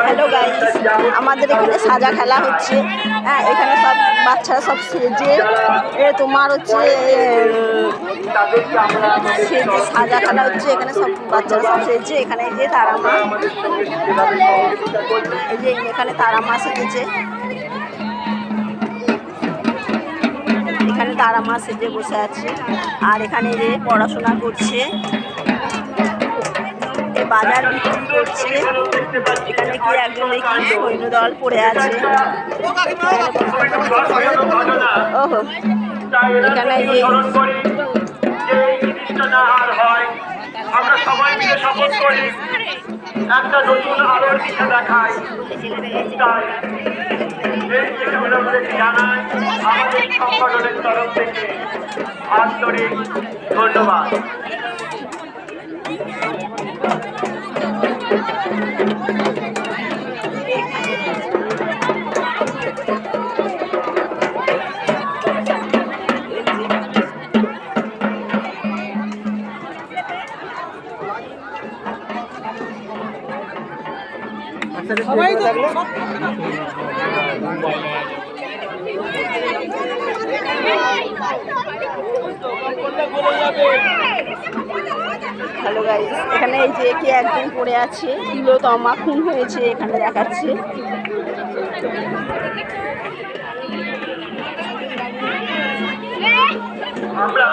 Hello guys, আমাদের এখানে সাজা খেলা হচ্ছে। হ্যাঁ, এখানে সব বাচ্চারা সব সেজে তোমার হচ্ছে সেজে সাজা খেলা হচ্ছে। এখানে সব বাচ্চারা সব সেজে। এখানে এই যে তারা মা, এই যে এখানে তারা মা সেজেছে। এখানে তারা মা সেজে বসে আছে। আর এখানে যে পড়াশোনা করছে, বাজার বিক্রি করছে। এখানে কি একজন দেখি সৈন্যদল পড়ে আছে। ওহো, এখানে আমরা সবাই মিলে শপথ করি একটা নতুন আলোর দিশা দেখায়। তাই জানাই আমাদের সংগঠনের তরফ থেকে আন্তরিক ধন্যবাদ। সবাই তো হ্যালো গাইস, এখানে এই যে কি একজন পড়ে আছে, তিলোত্তমা খুন হয়েছে এখানে দেখাচ্ছে। আমরা